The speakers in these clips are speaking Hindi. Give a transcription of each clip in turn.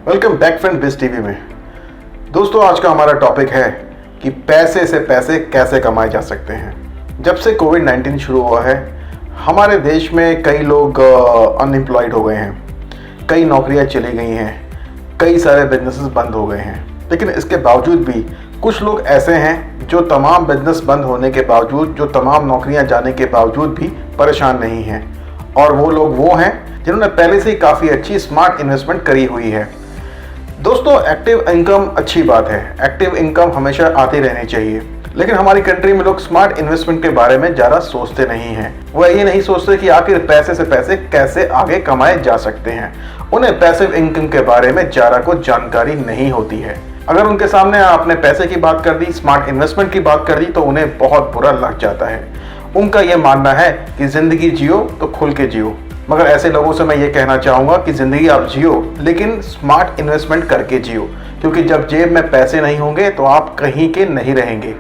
वेलकम बैक फ्रेंड बिज टीवी में। दोस्तों, आज का हमारा टॉपिक है कि पैसे से पैसे कैसे कमाए जा सकते हैं। जब से कोविड-19 शुरू हुआ है, हमारे देश में कई लोग अनएम्प्लॉयड हो गए हैं, कई नौकरियां चली गई हैं, कई सारे बिजनेसेस बंद हो गए हैं। लेकिन इसके बावजूद भी कुछ लोग ऐसे हैं जो तमाम बिजनेस बंद होने के बावजूद, जो तमाम नौकरियां जाने के बावजूद भी परेशान नहीं हैं। और वो लोग वो हैं जिन्होंने पहले से ही काफ़ी अच्छी स्मार्ट इन्वेस्टमेंट करी हुई है। दोस्तों, एक्टिव इनकम अच्छी बात है, एक्टिव इनकम हमेशा आती रहनी चाहिए। लेकिन हमारी कंट्री में लोग स्मार्ट इन्वेस्टमेंट के बारे में ज़्यादा सोचते नहीं हैं। वह ये नहीं सोचते कि आखिर पैसे से पैसे कैसे आगे कमाए जा सकते हैं। उन्हें पैसिव इनकम के बारे में ज़्यादा कुछ जानकारी नहीं होती है। अगर उनके सामने आपने पैसे की बात कर दी, स्मार्ट इन्वेस्टमेंट की बात कर दी, तो उन्हें बहुत बुरा लग जाता है। उनका यह मानना है कि ज़िंदगी जियो तो खुल के जियो। मगर ऐसे लोगों से मैं ये कहना चाहूँगा कि ज़िंदगी आप जियो, लेकिन स्मार्ट इन्वेस्टमेंट करके जियो, क्योंकि जब जेब में पैसे नहीं होंगे तो आप कहीं के नहीं रहेंगे।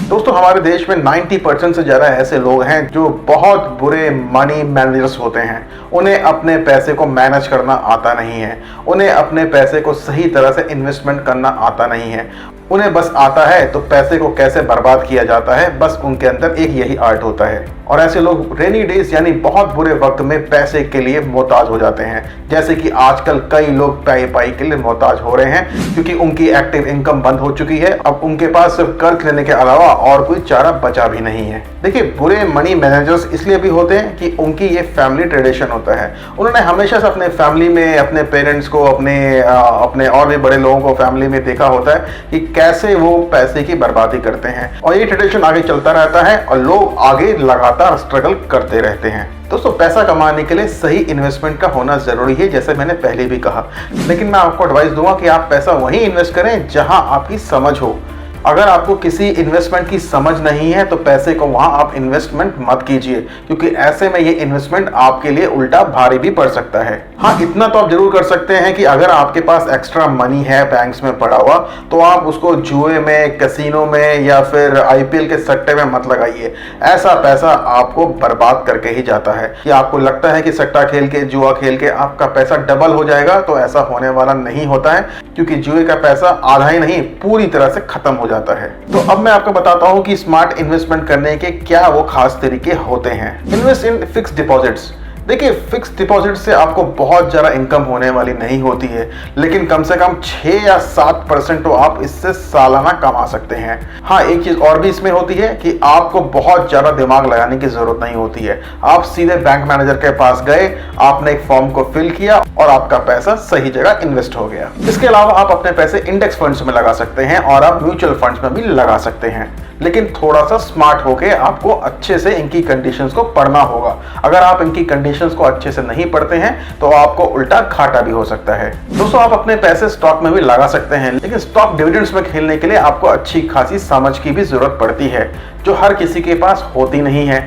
दोस्तों, हमारे देश में 90% से ज़्यादा ऐसे लोग हैं जो बहुत बुरे मनी मैनेजर्स होते हैं। उन्हें अपने पैसे को मैनेज करना आता नहीं है, उन्हें अपने पैसे को सही तरह से इन्वेस्टमेंट करना आता नहीं है। उन्हें बस आता है तो पैसे को कैसे बर्बाद किया जाता है, बस उनके अंदर एक यही आर्ट होता है। और ऐसे लोग रेनी डेज यानी बहुत बुरे वक्त में पैसे के लिए मोहताज हो जाते हैं। जैसे कि आजकल कई लोग पाई के लिए मोहताज हो रहे हैं, क्योंकि उनकी एक्टिव इनकम बंद हो चुकी है। अब उनके पास सिर्फ कर्ज लेने के अलावा और कोई चारा बचा भी नहीं है। देखिए, बुरे मनी मैनेजर्स इसलिए भी होते हैं कि उनकी ये फैमिली ट्रेडिशन होता है। उन्होंने हमेशा से अपने फैमिली में अपने पेरेंट्स को, अपने और भी बड़े लोगों को फैमिली में देखा होता है कि कैसे वो पैसे की बर्बादी करते हैं। और ये ट्रेडिशन आगे चलता रहता है और लोग आगे लगातार स्ट्रगल करते रहते हैं। दोस्तों, पैसा कमाने के लिए सही इन्वेस्टमेंट का होना जरूरी है, जैसे मैंने पहले भी कहा। लेकिन मैं आपको एडवाइस दूंगा कि आप पैसा वहीं इन्वेस्ट करें जहां आपकी समझ हो। अगर आपको किसी इन्वेस्टमेंट की समझ नहीं है तो पैसे को वहां आप इन्वेस्टमेंट मत कीजिए, क्योंकि ऐसे में ये इन्वेस्टमेंट आपके लिए उल्टा भारी भी पड़ सकता है। हाँ, इतना तो आप जरूर कर सकते हैं कि अगर आपके पास एक्स्ट्रा मनी है बैंक्स में पड़ा हुआ, तो आप उसको जुए में, कैसीनो में या फिर आईपीएल के सट्टे में मत लगाइए। ऐसा पैसा आपको बर्बाद करके ही जाता है। कि आपको लगता है कि सट्टा खेल के, जुआ खेल के आपका पैसा डबल हो जाएगा, तो ऐसा होने वाला नहीं होता है, क्योंकि जुए का पैसा आधा ही नहीं पूरी तरह से खत्म हो जाता है। तो अब मैं आपको बताता हूं कि स्मार्ट इन्वेस्टमेंट करने के क्या वो खास तरीके होते हैं। Invest in fixed deposits. देखिए, फिक्स डिपॉजिट से आपको बहुत ज़्यादा इनकम होने वाली नहीं होती है, लेकिन कम से कम 6 या 7% तो आप इससे सालाना कमा सकते हैं। हाँ, एक चीज़ और भी इसमें होती है कि आपको बहुत ज़्यादा दिमाग लगाने की ज़रूरत नहीं होती है। आप सीधे बैंक मैनेजर के पास गए, आपने एक फॉर्म को फिल किया और आपका पैसा सही जगह इन्वेस्ट हो गया। इसके अलावा आप अपने पैसे इंडेक्स फंड्स में लगा सकते हैं और आप म्यूचुअल फंड्स में भी लगा सकते हैं। लेकिन थोड़ा सा स्मार्ट होके आपको अच्छे से इनकी कंडीशंस को पढ़ना होगा। अगर आप इनकी कंडीशंस को अच्छे से नहीं पढ़ते हैं तो आपको उल्टा घाटा भी हो सकता है। दोस्तों, आप अपने पैसे स्टॉक में भी लगा सकते हैं, लेकिन स्टॉक डिविडेंड्स में खेलने के लिए आपको अच्छी खासी समझ की भी जरूरत पड़ती है, जो हर किसी के पास होती नहीं है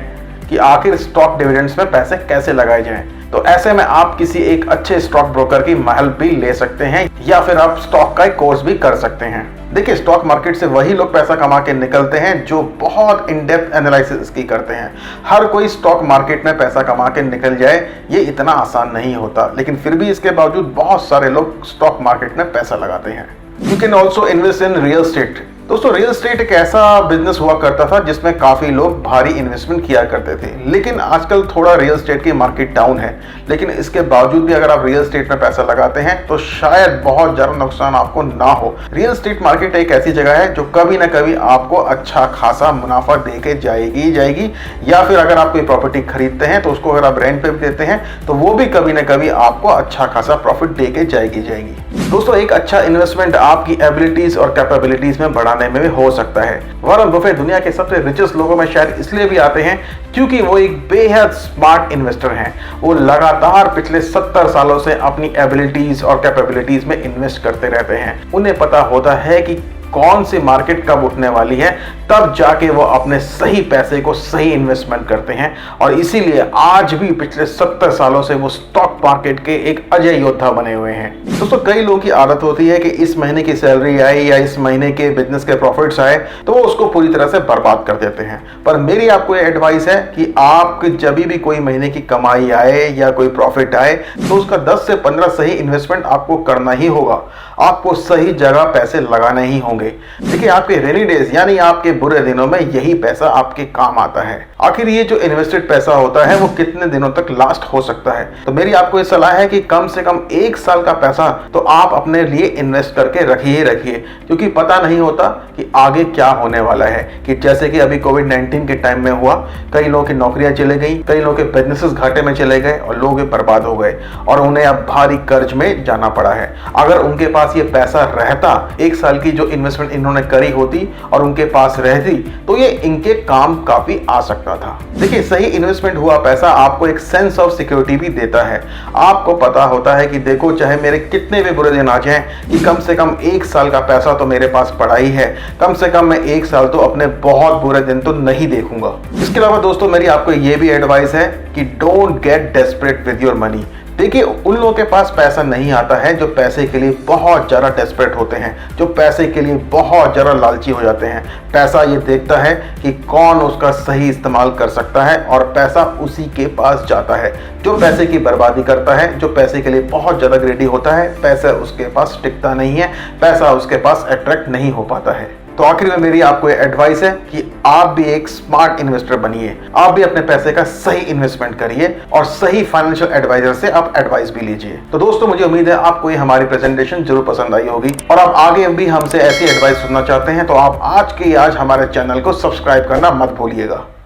कि आखिर स्टॉक डिविडेंड्स में पैसे कैसे लगाए जाएं। तो ऐसे में आप किसी एक अच्छे स्टॉक ब्रोकर की हेल्प भी ले सकते हैं, या फिर आप स्टॉक का एक कोर्स भी कर सकते हैं। देखिए, स्टॉक मार्केट से वही लोग पैसा कमा के निकलते हैं जो बहुत इन डेप्थ एनालिसिस की करते हैं। हर कोई स्टॉक मार्केट में पैसा कमा के निकल जाए, ये इतना आसान नहीं होता, लेकिन फिर भी इसके बावजूद बहुत सारे लोग स्टॉक मार्केट में पैसा लगाते हैं। You can also invest in real estate. दोस्तों, रियल एस्टेट एक ऐसा बिजनेस हुआ करता था जिसमें काफ़ी लोग भारी इन्वेस्टमेंट किया करते थे, लेकिन आजकल थोड़ा रियल एस्टेट की मार्केट डाउन है। लेकिन इसके बावजूद भी अगर आप रियल एस्टेट में पैसा लगाते हैं तो शायद बहुत ज़्यादा नुकसान आपको ना हो। रियल एस्टेट मार्केट एक ऐसी जगह है जो कभी ना कभी आपको अच्छा खासा मुनाफा दे के जाएगी, या फिर अगर आप कोई प्रॉपर्टी खरीदते हैं तो उसको अगर आप रेंट पे भी देते हैं तो वो भी कभी ना कभी आपको अच्छा खासा प्रॉफिट दे के जाएगी। दोस्तों, एक अच्छा इन्वेस्टमेंट आपकी एबिलिटीज और कैपेबिलिटीज में बढ़ाने में भी हो सकता है। वॉरेन बफेट दुनिया के सबसे रिचेस्ट लोगों में शायद इसलिए भी आते हैं क्योंकि वो एक बेहद स्मार्ट इन्वेस्टर हैं। वो लगातार पिछले 70 सालों से अपनी एबिलिटीज और कैपेबिलिटीज में इन्वेस्ट करते रहते हैं। उन्हें पता होता है कि कौन सी मार्केट कब उठने वाली है, तब जाके वो अपने सही पैसे को सही इन्वेस्टमेंट करते हैं। और इसीलिए आज भी पिछले 70 सालों से वो स्टॉक मार्केट के एक अजय योद्धा बने हुए हैं। दोस्तों, कई लोगों की आदत होती है कि इस महीने की सैलरी आई या इस महीने के बिजनेस के प्रॉफिट्स आए तो वो उसको पूरी तरह से बर्बाद कर देते हैं। पर मेरी आपको ये एडवाइस है कि आप जब भी कोई महीने की कमाई आए या कोई प्रॉफिट आए तो उसका 10 से 15 सही इन्वेस्टमेंट आपको करना ही होगा। आपको सही जगह पैसे लगाने ही होंगे। देखिए, आपके रेनी डेज यानी आपके बुरे दिनों में यही पैसा आपके काम आता है। आखिर ये जो इन्वेस्टेड पैसा होता है वो कितने दिनों तक लास्ट हो सकता है? तो मेरी आपको ये सलाह है कि कम से कम 1 साल का पैसा तो आप अपने लिए इन्वेस्ट करके रखिए रखिए, क्योंकि पता नहीं होता कि आगे क्या होने वाला है। कि जैसे कि अभी कोविड-19 के टाइम में हुआ, कई लोगों की नौकरियां चले गई, कई लोगों के बिजनेसेस घाटे में चले गए और लोग बर्बाद हो गए और उन्हें अब भारी कर्ज में जाना पड़ा है। अगर उनके पास ये पैसा रहता, 1 साल की जो इन्वेस्टमेंट इन्होंने करी होती और उनके पास रहती, तो ये इनके काम काफी आ सकता था। देखिए, सही इन्वेस्टमेंट हुआ पैसा आपको एक सेंस ऑफ सिक्योरिटी भी देता है। आपको पता होता है कि देखो, चाहे मेरे कितने भी बुरे दिन आ जाएं, कि कम से कम 1 साल का पैसा तो मेरे पास पड़ा ही है। कम से कम मैं 1 साल तो अपने बहुत बुरे दिन तो नहीं देखूंगा। इसके अलावा दोस्तों, मेरी आपको ये भी एडवाइस है कि don't get desperate with your money. देखिए, उन लोगों के पास पैसा नहीं आता है जो पैसे के लिए बहुत ज़्यादा डेस्परेट होते हैं, जो पैसे के लिए बहुत ज़्यादा लालची हो जाते हैं। पैसा ये देखता है कि कौन उसका सही इस्तेमाल कर सकता है और पैसा उसी के पास जाता है। जो पैसे की बर्बादी करता है, जो पैसे के लिए बहुत ज़्यादा ग्रेडी होता है, पैसा उसके पास टिकता नहीं है, पैसा उसके पास अट्रैक्ट नहीं हो पाता है। तो आखिर में मेरी आपको एडवाइस है कि आप भी एक स्मार्ट इन्वेस्टर बनिए। आप भी अपने पैसे का सही इन्वेस्टमेंट करिए और सही फाइनेंशियल एडवाइजर से आप एडवाइस भी लीजिए। तो दोस्तों, मुझे उम्मीद है आपको ये हमारी प्रेजेंटेशन जरूर पसंद आई होगी और आप आगे भी हमसे ऐसी एडवाइस सुनना चाहते हैं तो आप आज के आज हमारे चैनल को सब्सक्राइब करना मत भूलिएगा।